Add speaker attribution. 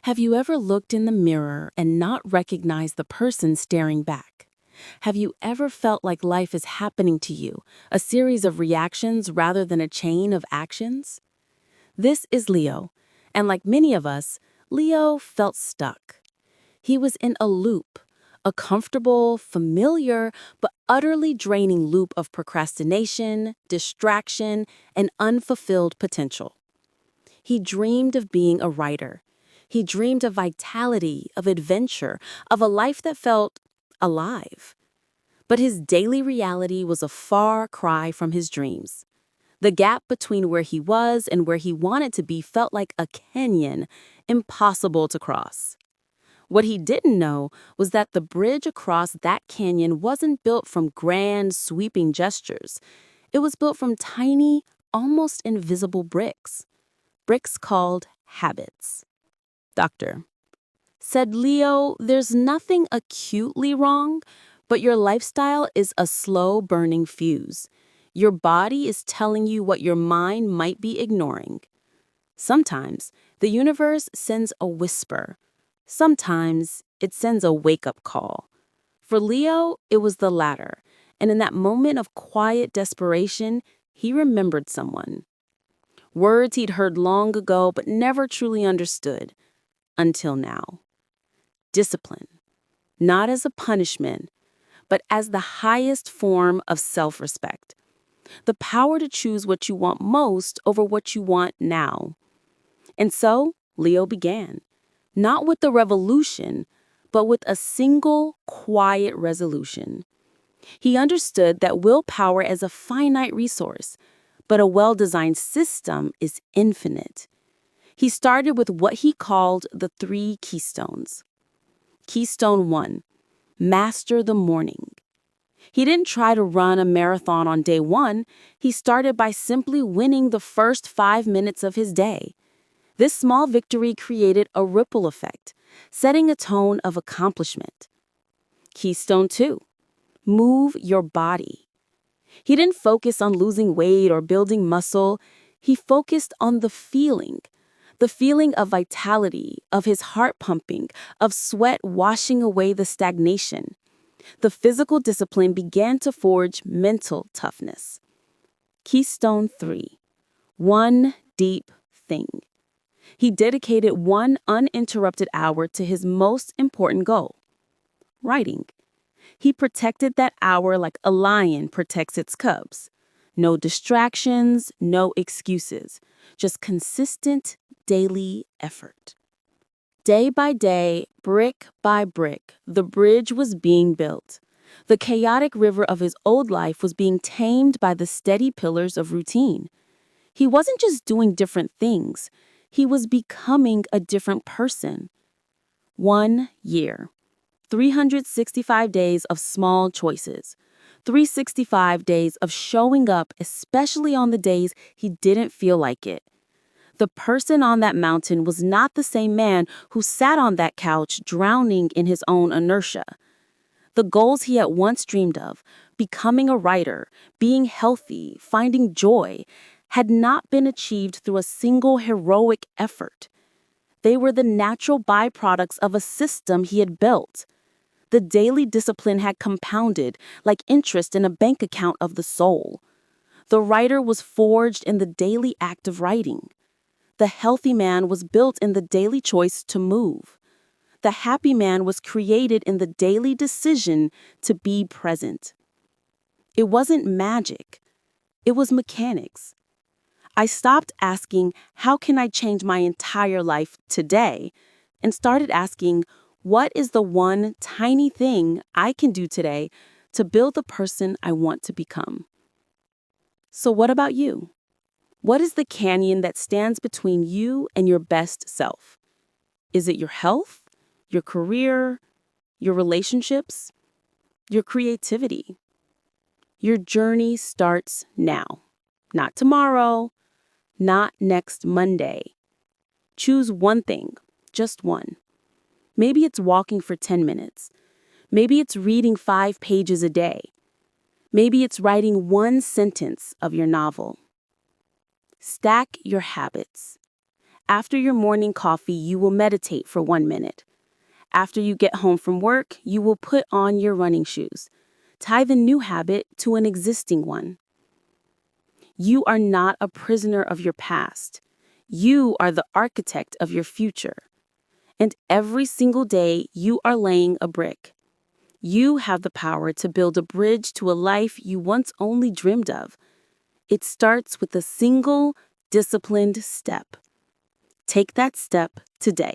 Speaker 1: Have you ever looked in the mirror and not recognized the person staring back? Have you ever felt like life is happening to you, a series of reactions rather than a chain of actions? This is Leo, and like many of us, Leo felt stuck. He was in a loop, a comfortable, familiar, but utterly draining loop of procrastination, distraction, and unfulfilled potential. He dreamed of being a writer. He dreamed of vitality, of adventure, of a life that felt alive. But his daily reality was a far cry from his dreams. The gap between where he was and where he wanted to be felt like a canyon, impossible to cross. What he didn't know was that the bridge across that canyon wasn't built from grand, sweeping gestures. It was built from tiny, almost invisible bricks called habits. Doctor said, Leo, there's nothing acutely wrong, but your lifestyle is a slow-burning fuse. Your body is telling you what your mind might be ignoring. Sometimes the universe sends a whisper. Sometimes it sends a wake-up call. For Leo, it was the latter, and in that moment of quiet desperation, he remembered someone. Words he'd heard long ago but never truly understood. Until now. Discipline. Not as a punishment, but as the highest form of self-respect. The power to choose what you want most over what you want now. And so, Leo began. Not with a revolution, but with a single, quiet resolution. He understood that willpower is a finite resource, but a well-designed system is infinite. He started with what he called the 3 keystones. Keystone 1, master the morning. He didn't try to run a marathon on day 1. He started by simply winning the first 5 minutes of his day. This small victory created a ripple effect, setting a tone of accomplishment. Keystone 2, move your body. He didn't focus on losing weight or building muscle. He focused on the feeling of vitality, of his heart pumping, of sweat washing away the stagnation. The physical discipline began to forge mental toughness. Keystone 3, one deep thing. He dedicated 1 uninterrupted hour to his most important goal, writing. He protected that hour like a lion protects its cubs. No distractions, no excuses, just consistent daily effort. Day by day, brick by brick, the bridge was being built. The chaotic river of his old life was being tamed by the steady pillars of routine. He wasn't just doing different things, he was becoming a different person. 1 year, 365 days of small choices, 365 days of showing up, especially on the days he didn't feel like it. The person on that mountain was not the same man who sat on that couch drowning in his own inertia. The goals he had once dreamed of, becoming a writer, being healthy, finding joy, had not been achieved through a single heroic effort. They were the natural byproducts of a system he had built. The daily discipline had compounded like interest in a bank account of the soul. The writer was forged in the daily act of writing. The healthy man was built in the daily choice to move. The happy man was created in the daily decision to be present. It wasn't magic. It was mechanics. I stopped asking, how can I change my entire life today? And started asking, what is the one tiny thing I can do today to build the person I want to become? So what about you? What is the canyon that stands between you and your best self? Is it your health, your career, your relationships, your creativity? Your journey starts now, not tomorrow, not next Monday. Choose one thing, just one. Maybe it's walking for 10 minutes. Maybe it's reading 5 pages a day. Maybe it's writing 1 sentence of your novel. Stack your habits. After your morning coffee, you will meditate for 1 minute. After you get home from work, you will put on your running shoes. Tie the new habit to an existing one. You are not a prisoner of your past. You are the architect of your future. And every single day, you are laying a brick. You have the power to build a bridge to a life you once only dreamed of. It starts with a single, disciplined step. Take that step today.